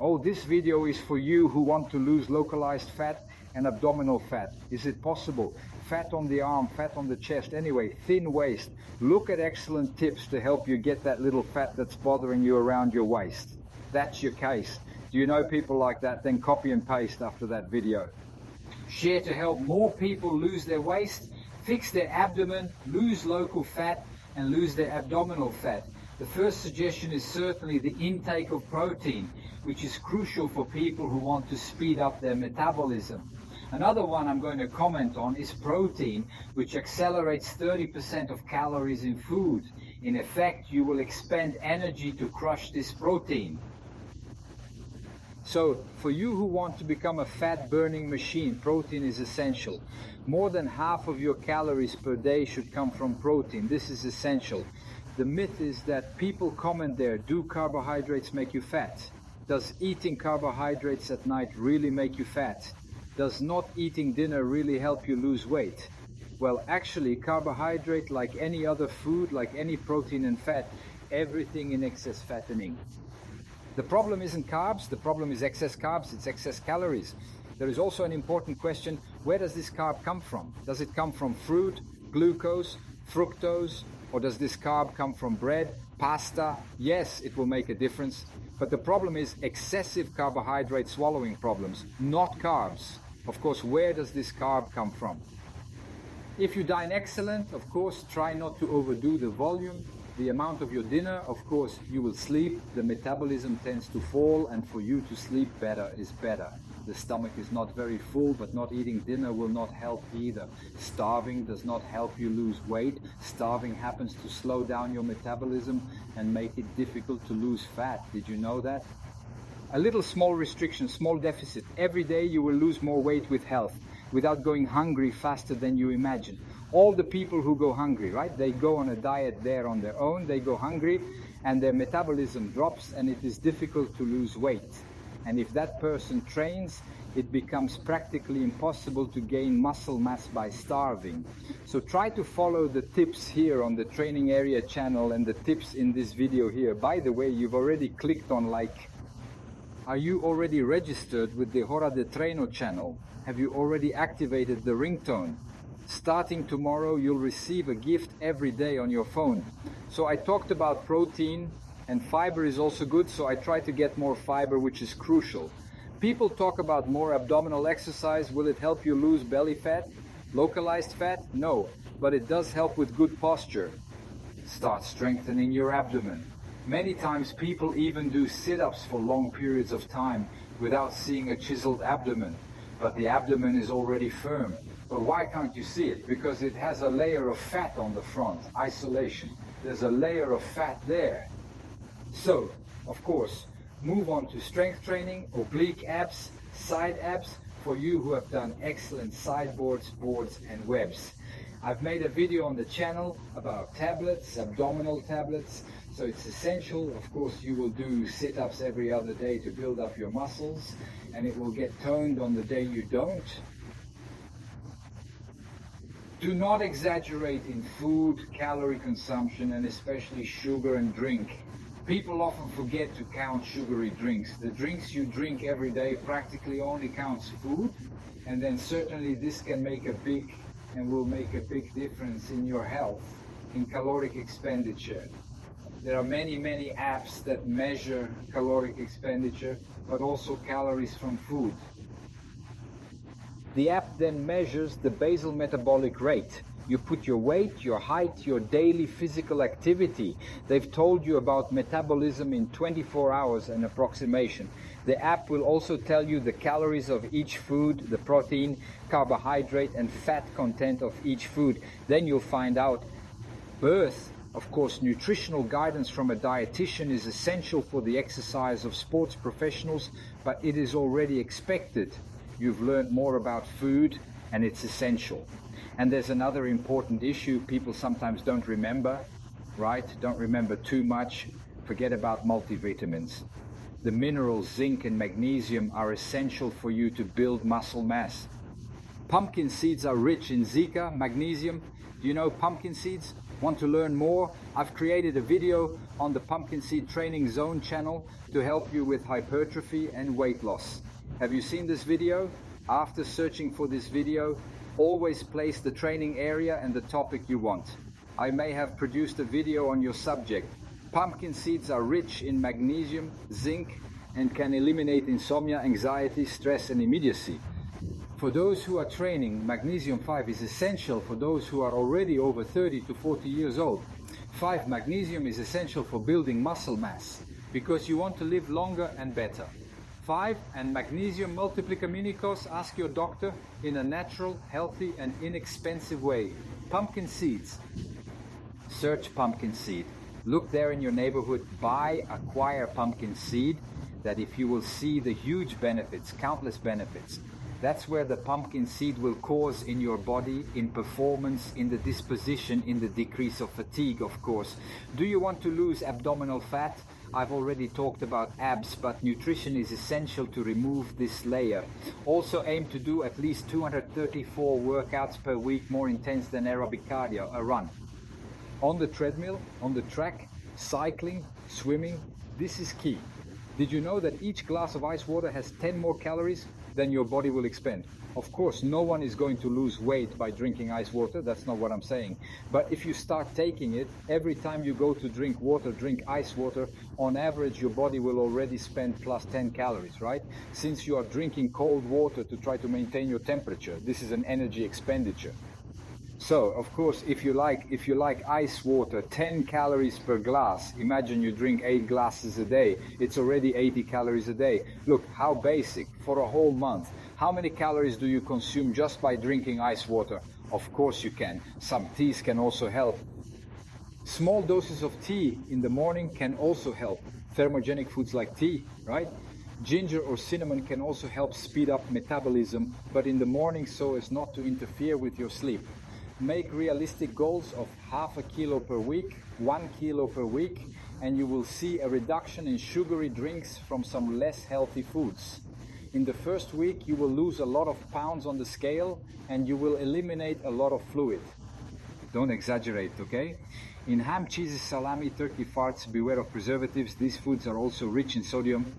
Oh, this video is for you who want to lose localized fat and abdominal fat. Is it possible? Fat on the arm, fat on the chest, anyway, thin waist. Look at excellent tips to help you get that little fat that's bothering you around your waist. That's your case. Do you know people like that? Then copy and paste after that video. Share to help more people lose their waist, fix their abdomen, lose local fat, and lose their abdominal fat. The first suggestion is certainly the intake of protein, which is crucial for people who want to speed up their metabolism. Another one I'm going to comment on is protein, which accelerates 30% of calories in food. In effect, you will expend energy to crush this protein. So, for you who want to become a fat-burning machine, protein is essential. More than half of your calories per day should come from protein. This is essential. The myth is that people comment there, do carbohydrates make you fat? Does eating carbohydrates at night really make you fat? Does not eating dinner really help you lose weight? Well, actually, carbohydrate, like any other food, like any protein and fat, everything in excess fattening. The problem isn't carbs, the problem is excess carbs, it's excess calories. There is also an important question, where does this carb come from? Does it come from fruit, glucose, fructose, or does this carb come from bread, pasta? Yes, it will make a difference. But the problem is excessive carbohydrate swallowing problems, not carbs. Of course, where does this carb come from? If you dine excellent, of course, try not to overdo the volume, the amount of your dinner. Of course, you will sleep, the metabolism tends to fall, and for you to sleep better is better. The stomach is not very full, but not eating dinner will not help either. Starving does not help you lose weight. Starving happens to slow down your metabolism and make it difficult to lose fat. Did you know that? A little small restriction, small deficit. Every day you will lose more weight with health, without going hungry faster than you imagine. All the people who go hungry, right? They go on a diet there on their own, they go hungry, and their metabolism drops, and it is difficult to lose weight. And if that person trains, it becomes practically impossible to gain muscle mass by starving. So try to follow the tips here on the Training Area channel and the tips in this video here. By the way, you've already clicked on like. Are you already registered with the Hora de Treino channel? Have you already activated the ringtone? Starting tomorrow, you'll receive a gift every day on your phone. So I talked about protein, and fiber is also good, so I try to get more fiber, which is crucial. People talk about more abdominal exercise. Will it help you lose belly fat? Localized fat? No, but it does help with good posture. Start strengthening your abdomen. Many times people even do sit-ups for long periods of time without seeing a chiseled abdomen, but the abdomen is already firm. But why can't you see it? Because it has a layer of fat on the front, isolation. There's a layer of fat there. So, of course, move on to strength training, oblique abs, side abs, for you who have done excellent sideboards, boards and webs. I've made a video on the channel about tablets, abdominal tablets, so it's essential. Of course, you will do sit-ups every other day to build up your muscles, and it will get toned on the day you don't. Do not exaggerate in food, calorie consumption, and especially sugar and drink. People often forget to count sugary drinks. The drinks you drink every day practically only counts food, and then certainly this can make a big and will make a big difference in your health, in caloric expenditure. There are many apps that measure caloric expenditure, but also calories from food. The app then measures the basal metabolic rate. You put your weight, your height, your daily physical activity. They've told you about metabolism in 24 hours, an approximation. The app will also tell you the calories of each food, the protein, carbohydrate and fat content of each food. Then you'll find out birth. Of course, nutritional guidance from a dietitian is essential for the exercise of sports professionals, but it is already expected. You've learned more about food and it's essential. And there's another important issue people sometimes don't remember, right? Don't remember too much. Forget about multivitamins. The minerals zinc and magnesium are essential for you to build muscle mass. Pumpkin seeds are rich in Zika, magnesium. Do you know pumpkin seeds? Want to learn more? I've created a video on the Pumpkin Seed Training Zone channel to help you with hypertrophy and weight loss. Have you seen this video? After searching for this video, always place the training area and the topic you want. I may have produced a video on your subject. Pumpkin seeds are rich in magnesium, zinc, and can eliminate insomnia, anxiety, stress, and immediacy. For those who are training, magnesium 5 is essential for those who are already over 30 to 40 years old. 5. Magnesium is essential for building muscle mass because you want to live longer and better. 5. And magnesium multiplicaminicos, ask your doctor in a natural, healthy, and inexpensive way. Pumpkin seeds. Search pumpkin seed. Look there in your neighborhood, buy, acquire pumpkin seed, that if you will see the huge benefits, countless benefits. That's where the pumpkin seed will cause in your body, in performance, in the disposition, in the decrease of fatigue, of course. Do you want to lose abdominal fat? I've already talked about abs, but nutrition is essential to remove this layer. Also aim to do at least 234 workouts per week, more intense than aerobic cardio, a run. On the treadmill, on the track, cycling, swimming, this is key. Did you know that each glass of ice water has 10 more calories than your body will expend? Of course, no one is going to lose weight by drinking ice water. That's not what I'm saying. But if you start taking it, every time you go to drink water, drink ice water, on average, your body will already spend plus 10 calories, right? Since you are drinking cold water to try to maintain your temperature, this is an energy expenditure. So, of course, if you like ice water, 10 calories per glass, imagine you drink 8 glasses a day, it's already 80 calories a day. Look, how basic, for a whole month. How many calories do you consume just by drinking ice water? Of course you can. Some teas can also help. Small doses of tea in the morning can also help. Thermogenic foods like tea, right? Ginger or cinnamon can also help speed up metabolism, but in the morning so as not to interfere with your sleep. Make realistic goals of half a kilo per week, 1 kilo per week, and you will see a reduction in sugary drinks from some less healthy foods. In the first week, you will lose a lot of pounds on the scale and you will eliminate a lot of fluid. Don't exaggerate, okay? In ham, cheeses, salami, turkey farts, beware of preservatives. These foods are also rich in sodium,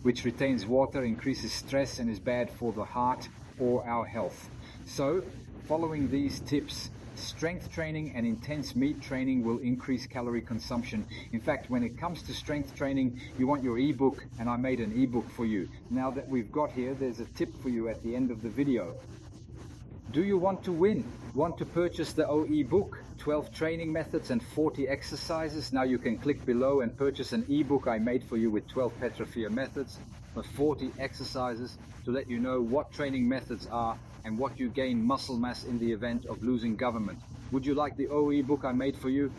which retains water, increases stress, and is bad for the heart or our health. So, following these tips, strength training and intense meat training will increase calorie consumption. In fact, when it comes to strength training, you want your ebook, and I made an ebook for you. Now that we've got here, there's a tip for you at the end of the video. Do you want to win? Want to purchase the OE book, 12 training methods and 40 exercises? Now you can click below and purchase an ebook I made for you with 12 Petrofia methods, but 40 exercises to let you know what training methods are and what you gain muscle mass in the event of losing government. Would you like the OE book I made for you?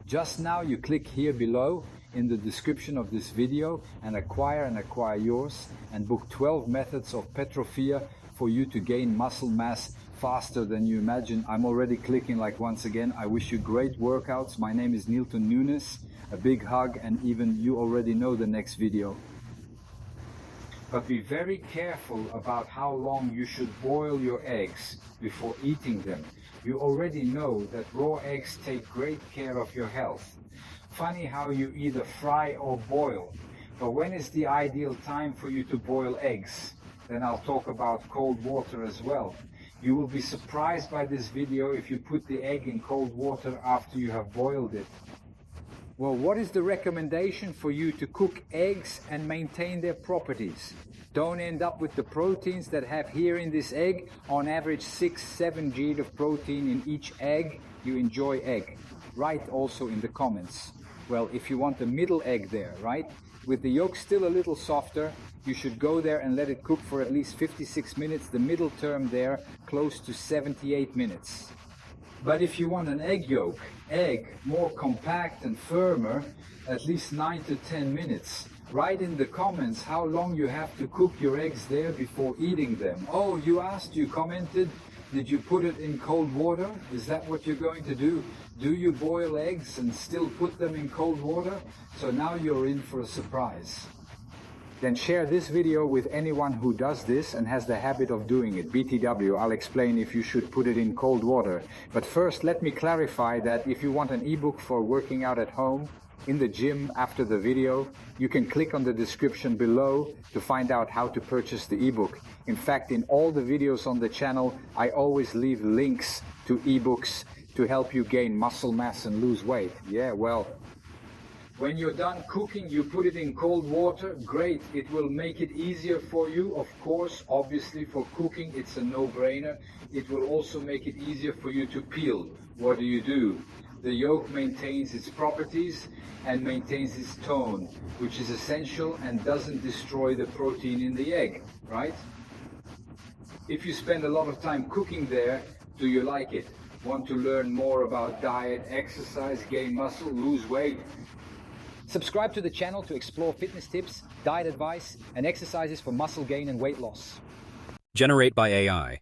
Just now you click here below in the description of this video and acquire yours and book 12 methods of Petrofia for you to gain muscle mass faster than you imagine. I'm already clicking like once again. I wish you great workouts. My name is Nilton Nunes. A big hug, and even you already know the next video. But be very careful about how long you should boil your eggs before eating them. You already know that raw eggs take great care of your health. Funny how you either fry or boil. But when is the ideal time for you to boil eggs? Then I'll talk about cold water as well. You will be surprised by this video if you put the egg in cold water after you have boiled it. Well, what is the recommendation for you to cook eggs and maintain their properties? Don't end up with the proteins that have here in this egg, on average 6-7 G of protein in each egg. You enjoy egg. Write also in the comments. Well, if you want the middle egg there, right? With the yolk still a little softer, you should go there and let it cook for at least 56 minutes. The middle term there, close to 78 minutes. But if you want an egg yolk, more compact and firmer, at least 9 to 10 minutes. Write in the comments how long you have to cook your eggs there before eating them. Oh, you asked, you commented, did you put it in cold water? Is that what you're going to do? Do you boil eggs and still put them in cold water? So now you're in for a surprise. then share this video with anyone who does this and has the habit of doing it. BTW, I'll explain if you should put it in cold water. But first, let me clarify that if you want an ebook for working out at home, in the gym after the video, you can click on the description below to find out how to purchase the ebook. In fact, in all the videos on the channel, I always leave links to ebooks to help you gain muscle mass and lose weight. Yeah, well, when you're done cooking, you put it in cold water. Great, it will make it easier for you. Of course, obviously for cooking, it's a no-brainer. It will also make it easier for you to peel. What do? The yolk maintains its properties and maintains its tone, which is essential and doesn't destroy the protein in the egg, right? If you spend a lot of time cooking there, do you like it? Want to learn more about diet, exercise, gain muscle, lose weight? Subscribe to the channel to explore fitness tips, diet advice, and exercises for muscle gain and weight loss. Generate by AI.